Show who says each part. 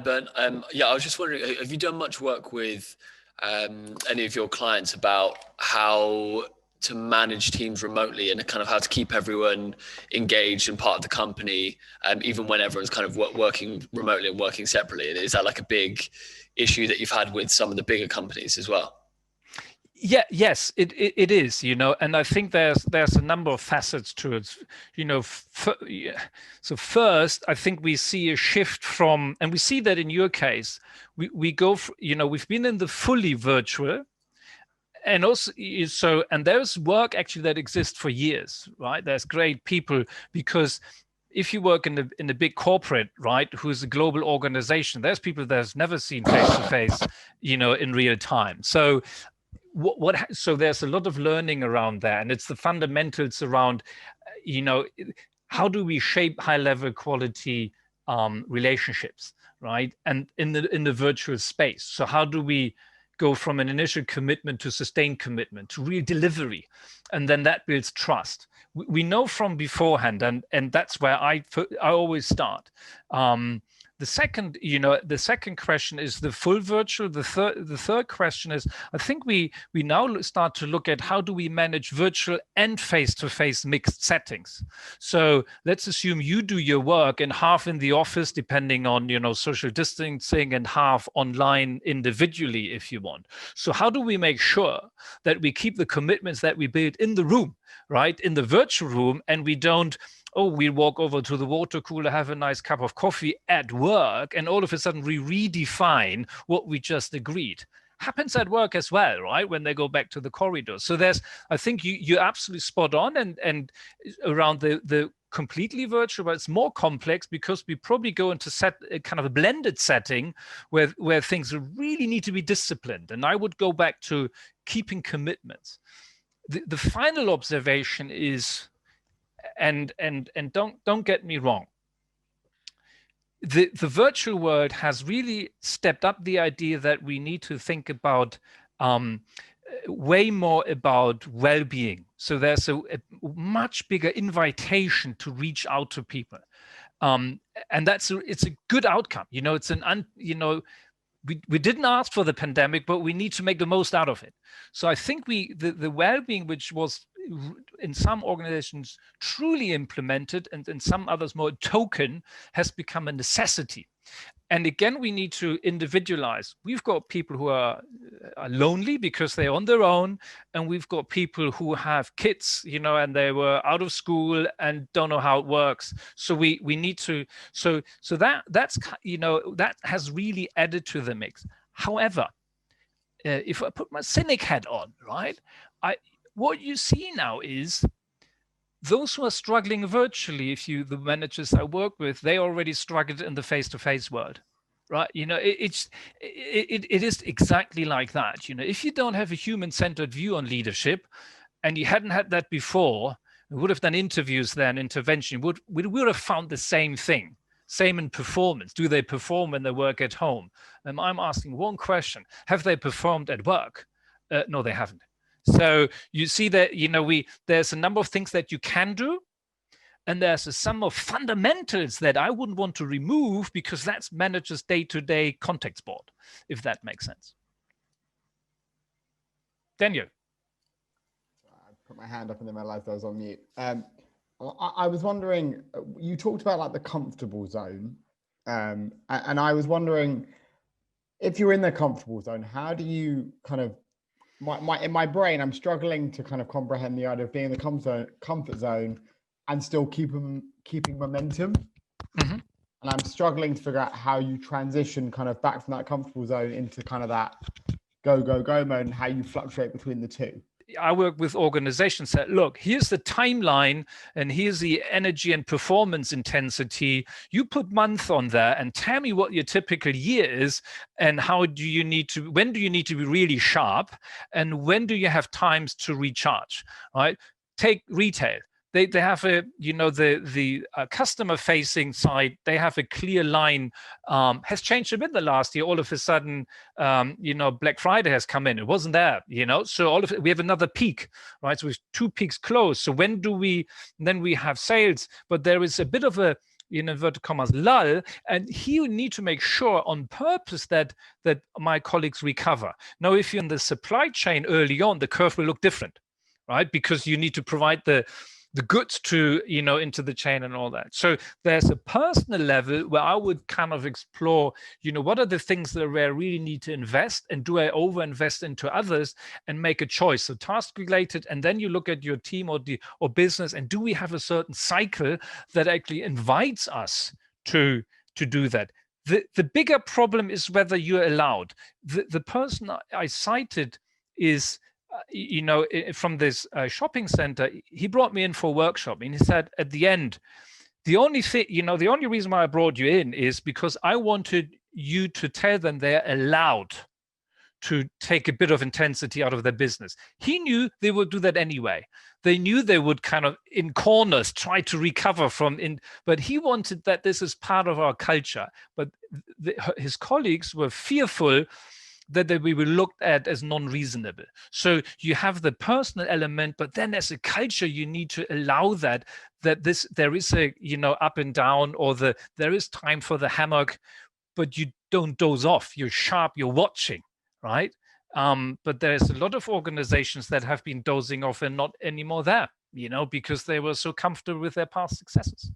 Speaker 1: Bernd. Yeah, I was just wondering, have you done much work with any of your clients about how to manage teams remotely and kind of how to keep everyone engaged and part of the company, even when everyone's kind of working remotely and working separately? Is that like a big issue that you've had with some of the bigger companies as well?
Speaker 2: Yeah, yes, it is, and I think there's a number of facets to it, yeah. So first, I think we see a shift from, and we see that in your case, we go, we've been in the fully virtual, and also and there's work actually that exists for years, right? There's great people, because if you work in a big corporate, right, who's a global organization, there's people that's never seen face to face, in real time. So so there's a lot of learning around that, and it's the fundamentals around, how do we shape high level quality relationships, right? And in the virtual space. So how do we go from an initial commitment to sustained commitment to real delivery, and then that builds trust. We know from beforehand, and that's where I always start. The second question is the full virtual. The third question is, I think we now start to look at how do we manage virtual and face-to-face mixed settings. So let's assume you do your work in half in the office, depending on social distancing, and half online individually if you want. So how do we make sure that we keep the commitments that we build in the room, right, in the virtual room, and we don't, oh, we'll walk over to the water cooler, have a nice cup of coffee at work, and all of a sudden we redefine what we just agreed. Happens at work as well, right? When they go back to the corridor. So I think you're absolutely spot on, and around the completely virtual, but it's more complex because we probably go into a kind of a blended setting where things really need to be disciplined. And I would go back to keeping commitments. The final observation is, and don't get me wrong, the virtual world has really stepped up the idea that we need to think about way more about well-being. So there's a much bigger invitation to reach out to people, and it's a good outcome. We didn't ask for the pandemic, but we need to make the most out of it. So I think the well-being, which was in some organizations truly implemented, and in some others more token, has become a necessity. And again, we need to individualize. We've got people who are lonely because they're on their own, and we've got people who have kids, and they were out of school and don't know how it works. So we need to, so that has really added to the mix. However, if I put my cynic hat on, right, what you see now is those who are struggling virtually, the managers I work with, they already struggled in the face-to-face world, right? It is exactly like that. If you don't have a human-centered view on leadership, and you hadn't had that before, we would have done interviews then, intervention, we would have found the same thing. Same in performance. Do they perform when they work at home? I'm asking one question: have they performed at work? No, they haven't. So you see that, there's a number of things that you can do, and there's a sum of fundamentals that I wouldn't want to remove, because that's managers' day-to-day contact sport, if that makes sense. Daniel.
Speaker 3: I put my hand up and then realized I was on mute. I was wondering, you talked about like the comfortable zone, and I was wondering, if you're in the comfortable zone, how do you kind of, in my brain, I'm struggling to kind of comprehend the idea of being in the comfort zone and still keeping momentum. Mm-hmm. And I'm struggling to figure out how you transition kind of back from that comfortable zone into kind of that go mode, and how you fluctuate between the two.
Speaker 2: I work with organizations that, look, here's the timeline and here's the energy and performance intensity. You put month on there and tell me what your typical year is, and when do you need to be really sharp, and when do you have times to recharge, right? Take retail. They have the customer facing side. They have a clear line, has changed a bit in the last year. All of a sudden, Black Friday has come in. It wasn't there, so we have another peak, right? So we have 2 peaks close. So then we have sales, but there is a bit of a, in inverted commas, lull, and he would need to make sure on purpose that my colleagues recover. Now, if you're in the supply chain early on, the curve will look different, right? Because you need to provide the goods to, into the chain and all that. So there's a personal level where I would kind of explore, what are the things that where I really need to invest, and do I over invest into others, and make a choice. So task related, and then you look at your team or business, and do we have a certain cycle that actually invites us to do that? The bigger problem is whether you're allowed. The person I cited is, from this shopping center, he brought me in for a workshop, and he said at the end, the only reason why I brought you in is because I wanted you to tell them they're allowed to take a bit of intensity out of their business. He knew they would do that anyway. They knew they would kind of in corners try to recover but he wanted that this is part of our culture. But his colleagues were fearful that they will be looked at as non-reasonable. So you have the personal element, but then as a culture, you need to allow that there is a, up and down, or there is time for the hammock, but you don't doze off. You're sharp, you're watching, right? But there's a lot of organizations that have been dozing off and not anymore there, because they were so comfortable with their past successes.